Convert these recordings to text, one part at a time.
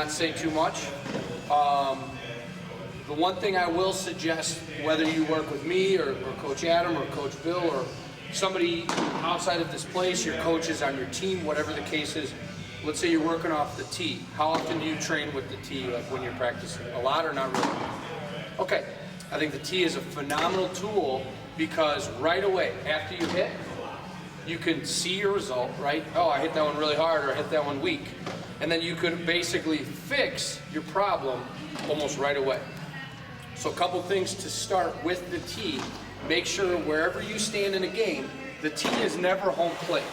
not say too much. The one thing I will suggest, whether you work with me or Coach Adam or Coach Bill or somebody outside of this place, your coaches on your team, whatever the case is, let's say you're working off the tee. How often do you train with the tee, like when you're practicing? A lot or not really? Okay, I think the tee is a phenomenal tool because right away, after you hit, you can see your result, right? Oh, I hit that one really hard or I hit that one weak. And then you could basically fix your problem almost right away. So a couple things to start with the tee. Make sure wherever you stand in a game, the tee is never home plate,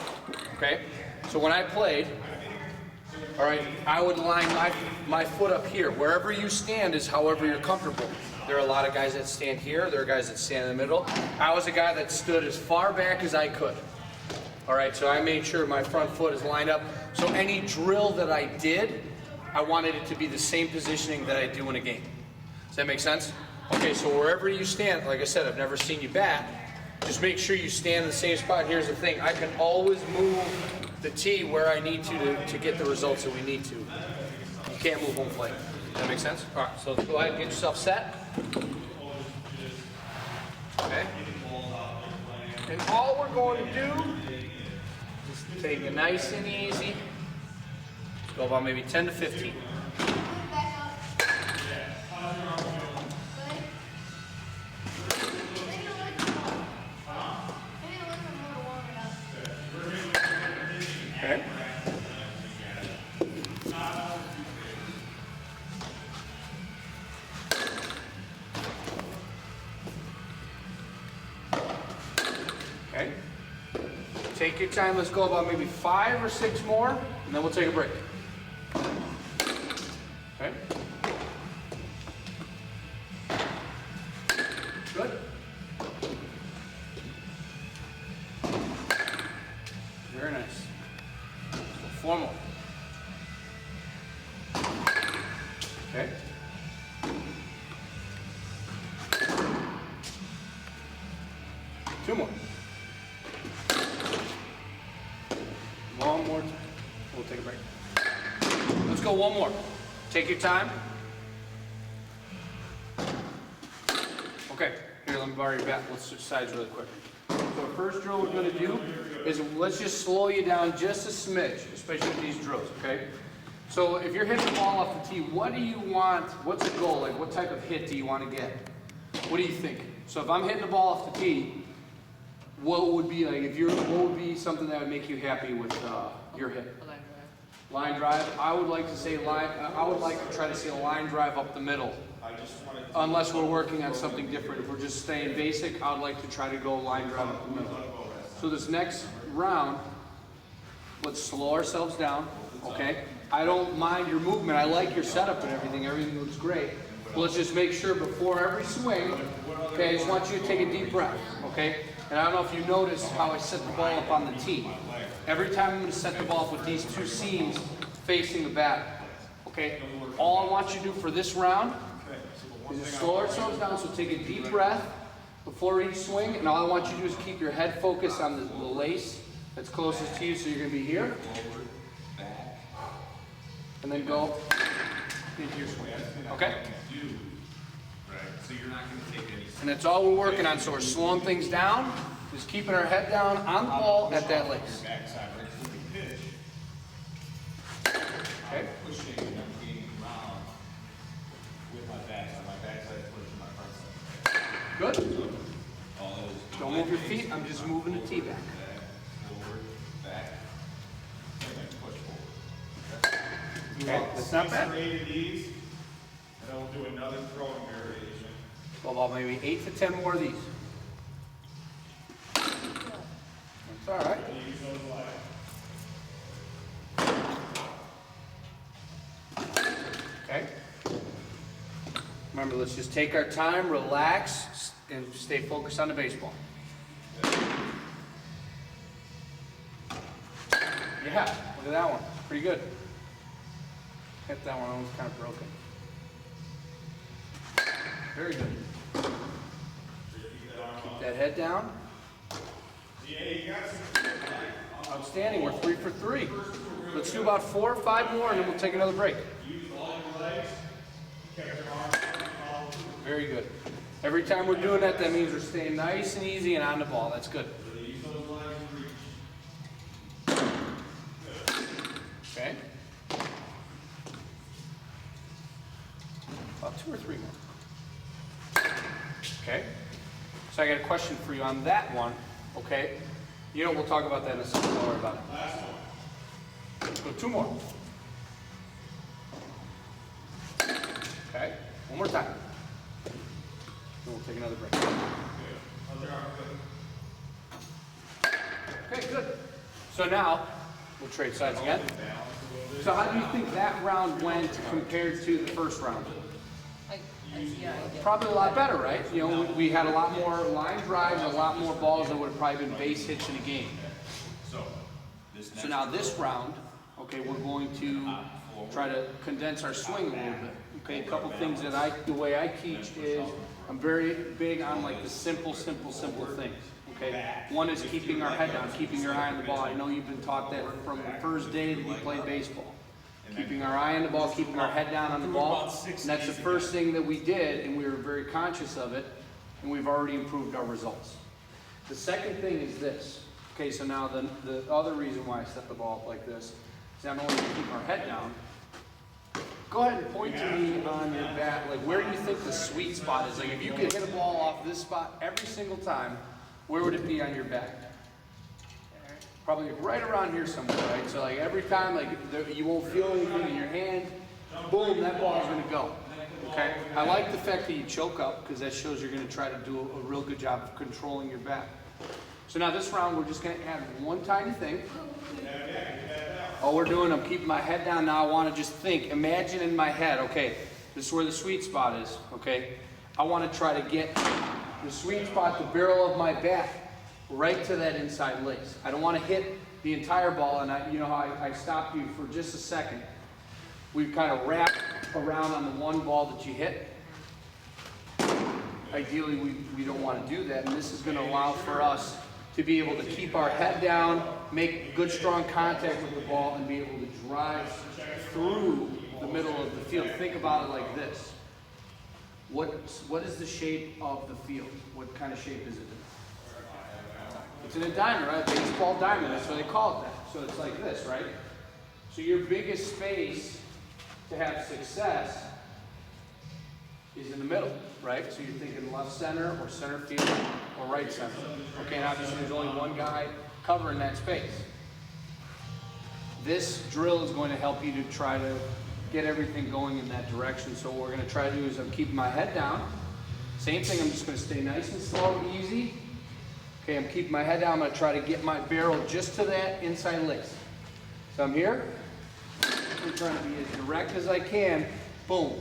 okay? So when I played, all right, I would line my foot up here. Wherever you stand is however you're comfortable. There are a lot of guys that stand here. There are guys that stand in the middle. I was a guy that stood as far back as I could. All right, so I made sure my front foot is lined up. So any drill that I did, I wanted it to be the same positioning that I do in a game. Does that make sense? Okay, so wherever you stand, like I said, I've never seen you bat. Just make sure you stand in the same spot. Here's the thing, I can always move the tee where I need to get the results that we need to. You can't move home plate. Does that make sense? All right, so let's go ahead and get yourself set. Okay. And all we're going to do, just take it nice and easy. Let's go about maybe 10 to 15. Okay. Okay. Take your time. Let's go about maybe 5 or 6 more, and then we'll take a break. Okay. Good. Very nice. 4 more. Okay. Two more. One more time. We'll take a break. Let's go one more. Take your time. Okay, here, let me borrow your bat. Let's switch sides really quick. So the first drill we're going to do is let's just slow you down just a smidge, especially with these drills, okay? So if you're hitting the ball off the tee, what do you want, what's the goal? Like what type of hit do you want to get? What do you think? So if I'm hitting the ball off the tee, what would be like, what would be something that would make you happy with your hit? A line drive. Line drive, I would like to say I would like to try to see a line drive up the middle. Unless we're working on something different. If we're just staying basic, I would like to try to go line drive up the middle. So this next round, let's slow ourselves down, okay? I don't mind your movement. I like your setup and everything. Everything looks great. But let's just make sure before every swing, okay, I just want you to take a deep breath, okay? And I don't know if you noticed how I set the ball up on the tee. Every time I'm going to set the ball up with these 2 seams facing the bat, okay? All I want you to do for this round is just slow ourselves down, so take a deep breath before each swing, and all I want you to do is keep your head focused on the lace that's closest to you, so you're going to be here. And then go into your swing, okay? And that's all we're working on, so we're slowing things down, just keeping our head down on the ball at that lace. Okay? Good. Don't move your feet, I'm just moving the tee back. Okay, that's not bad. And then we'll do another throwing variation. Well, about maybe 8 to 10 more of these. That's all right. Okay. Remember, let's just take our time, relax, and stay focused on the baseball. Yeah, look at that one. Pretty good. Hit that one, almost kind of broken. Very good. Keep that head down. Outstanding, we're 3 for 3. Let's do about 4 or 5 more and then we'll take another break. Very good. Every time we're doing that, that means we're staying nice and easy and on the ball. That's good. Okay. About 2 or 3 more. Okay. So I got a question for you on that one. Okay. You know, we'll talk about that in a second. Don't worry about it. Last one. Let's go 2 more. Okay. One more time. Then we'll take another break. Okay, good. So now, we'll trade sides again. So how do you think that round went compared to the first round? Probably a lot better, right? You know, we had a lot more line drives, a lot more balls that would have probably been base hits in a game. So now this round, okay, we're going to try to condense our swing a little bit. Okay, a couple things that the way I teach is I'm very big on like the simple things. Okay, one is keeping our head down, keeping your eye on the ball. I know you've been taught that from the first day that you played baseball. Keeping our eye on the ball, keeping our head down on the ball. And that's the first thing that we did, and we were very conscious of it, and we've already improved our results. The second thing is this. Okay, so now the other reason why I set the ball up like this is not only to keep our head down. Go ahead and point to me on your bat, like where do you think the sweet spot is? Like if you could hit a ball off this spot every single time, where would it be on your bat? Probably right around here somewhere, right? So like every time, like you won't feel anything in your hand, boom, that ball is going to go. Okay? I like the fact that you choke up because that shows you're going to try to do a real good job of controlling your bat. So now this round, we're just going to add one tiny thing. All we're doing, I'm keeping my head down now. I want to just think, imagine in my head, okay, this is where the sweet spot is, okay? I want to try to get the sweet spot, the barrel of my bat, right to that inside lace. I don't want to hit the entire ball, and you know how I stopped you for just a second. We've kind of wrapped around on the one ball that you hit. Ideally, we don't want to do that, and this is going to allow for us to be able to keep our head down, make good strong contact with the ball, and be able to drive through the middle of the field. Think about it like this. What is the shape of the field? What kind of shape is it in? It's in a diamond, right? A baseball diamond, that's what they call it that. So it's like this, right? So your biggest space to have success is in the middle, right? So you're thinking left center or center field or right center. Okay, and obviously there's only one guy covering that space. This drill is going to help you to try to get everything going in that direction. So what we're going to try to do is I'm keeping my head down. Same thing, I'm just going to stay nice and slow, easy. Okay, I'm keeping my head down. I'm going to try to get my barrel just to that inside lace. So I'm here. I'm trying to be as direct as I can. Boom,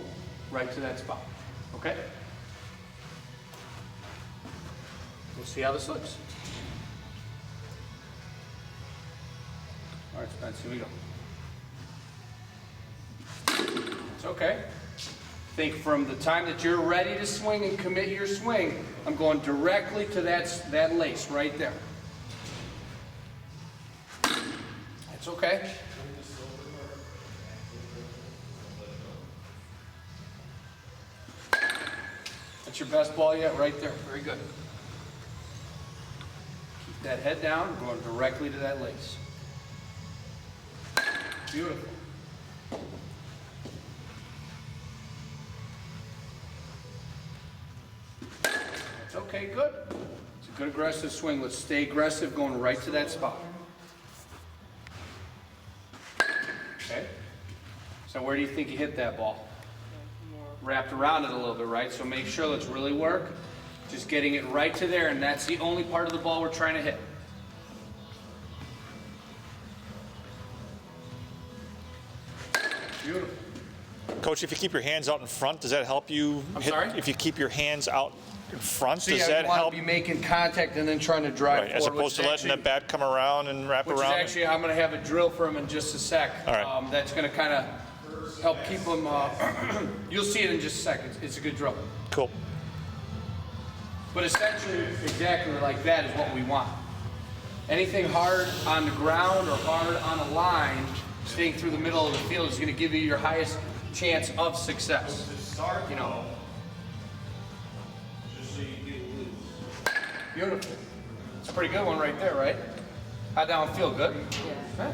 right to that spot. Okay? We'll see how this looks. All right, Spence, here we go. It's okay. Think from the time that you're ready to swing and commit your swing, I'm going directly to that lace right there. It's okay. That's your best ball yet, right there. Very good. Keep that head down, going directly to that lace. Beautiful. That's okay, good. It's a good aggressive swing. Let's stay aggressive, going right to that spot. Okay. So where do you think you hit that ball? Wrapped around it a little bit, right? So make sure, let's really work. Just getting it right to there, and that's the only part of the ball we're trying to hit. Beautiful. Coach, if you keep your hands out in front, does that help you? I'm sorry? If you keep your hands out in front, So does yeah, that you want help? to be making contact and then trying to drive Right, as forward. opposed to letting that bat come around and wrap Which around? is actually, I'm going to have a drill for him in just a sec. All right. That's going to kind of help keep him, you'll see it in just a second. It's a good drill. Cool. But essentially, exactly like that is what we want. Anything hard on the ground or hard on a line, staying through the middle of the field is going to give you your highest chance of success. You know. Just so you get loose. Beautiful. It's a pretty good one right there, right? How'd that one feel? Good? Yeah.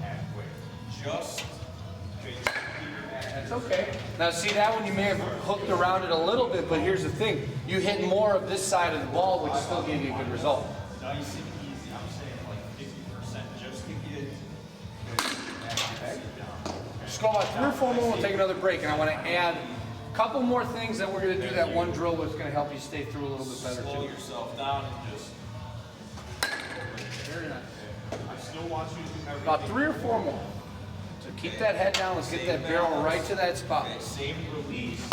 Halfway. Just That's okay. Now see that one, you may have hooked around it a little bit, but here's the thing. You hit more of this side of the ball, which still gave you a good result. nice and easy. I'm saying like 50% just to get Okay. Just go about 3 or 4 more, we'll take another break, and I want to add a couple more things that we're going to do that one drill that's going to help you stay through a little bit better slow too. yourself down and just. Very nice. I still want you to do everything. About 3 or 4 more. So keep that head down, let's get that barrel right to that spot. Same release.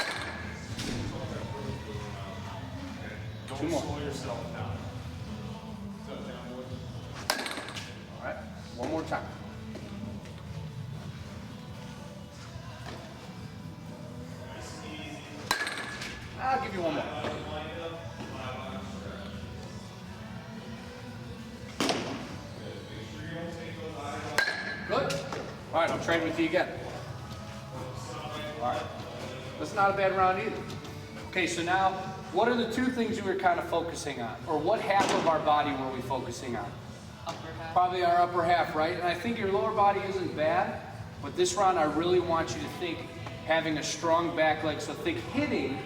Don't 2 more. slow yourself down. All right, 1 more time. I'll give you 1 more. Good. All right, I'll trade with you again. All right. That's not a bad round either. Okay, so now, what are the 2 things you were kind of focusing on? Or what half of our body were we focusing on? Upper half. Probably our upper half, right? And I think your lower body isn't bad, but this round I really want you to think having a strong back leg. So think hitting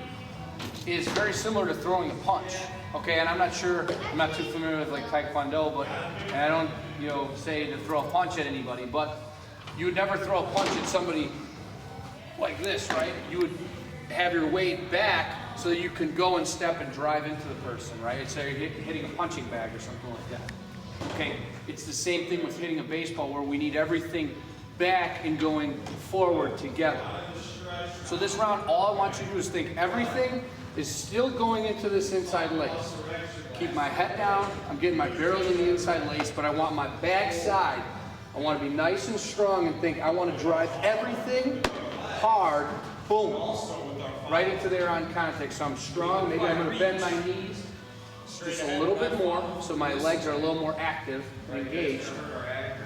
is very similar to throwing a punch. Okay, and I'm not sure, I'm not too familiar with like Taekwondo, but and I don't, say to throw a punch at anybody, but you would never throw a punch at somebody like this, right? You would have your weight back so that you can go and step and drive into the person, right? It's like you're hitting a punching bag or something like that. Okay, it's the same thing with hitting a baseball where we need everything back and going forward together. So this round, all I want you to do is think everything is still going into this inside lace. Keep my head down, I'm getting my barrel in the inside lace, but I want my back side. I want to be nice and strong and think I want to drive everything hard, boom, right into there on contact. So I'm strong, maybe I'm going to bend my knees just a little bit more so my legs are a little more active and engaged.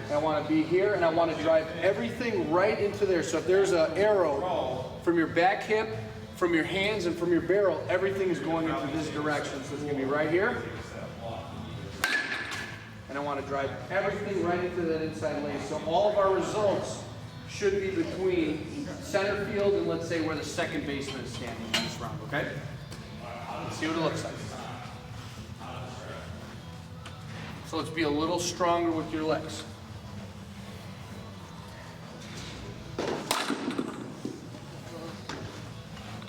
And I want to be here and I want to drive everything right into there. So if there's an arrow from your back hip, from your hands, and from your barrel, everything is going into this direction. So it's going to be right here. And I want to drive everything right into that inside lane. So all of our results should be between center field and let's say where the second baseman is standing in this round, okay? Let's see what it looks like. So let's be a little stronger with your legs.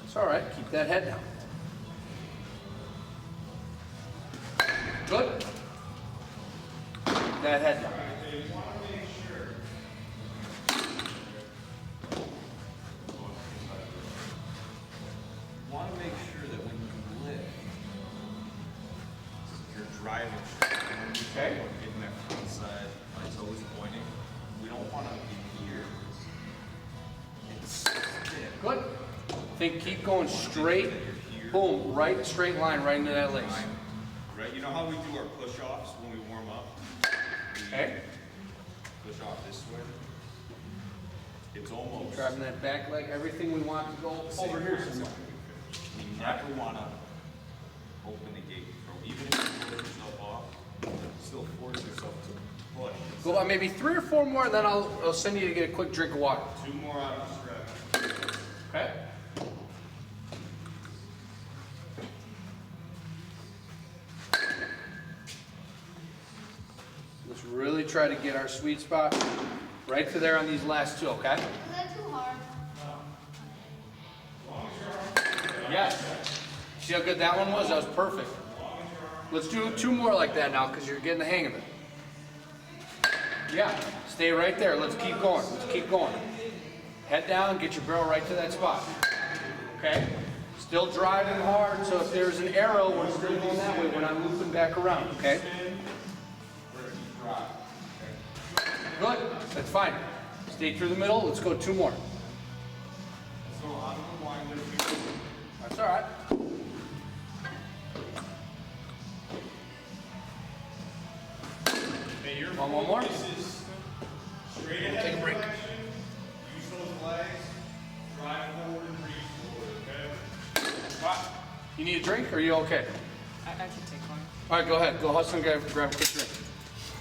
It's all right, keep that head down. Good. Keep that head down. Want to make sure that when you lift, you're driving straight. Okay. Getting that front side, my toes pointing. We don't want to be here. It's stiff. Good. Think, keep going straight. Boom, right straight line right into that lace. Right, you know how we do our push-offs when we warm up? Okay. Push off this way. It's almost. Driving that back leg, everything we want to go over here somewhere. We never want to open the gate. Even if you force yourself off, still force yourself to push. Go about maybe 3 or 4 more, and then I'll send you to get a quick drink of water. 2 more out of the stretch. Okay? Let's really try to get our sweet spot right to there on these last 2, okay? Is that too hard? Yes. See how good that one was? That was perfect. Let's do 2 more like that now because you're getting the hang of it. Yeah, stay right there. Let's keep going. Let's keep going. Head down, get your barrel right to that spot. Okay? Still driving hard, so if there's an arrow, we're still going that way. We're not looping back around, okay? Good. That's fine. Stay through the middle. Let's go 2 more. That's all right. Hey, your One more. focus is straight ahead Take a break. direction. Use those legs, drive forward and reach forward, okay? Wow. You need a drink or are you okay? I can take one. All right, go ahead. Go hustle and grab a quick drink.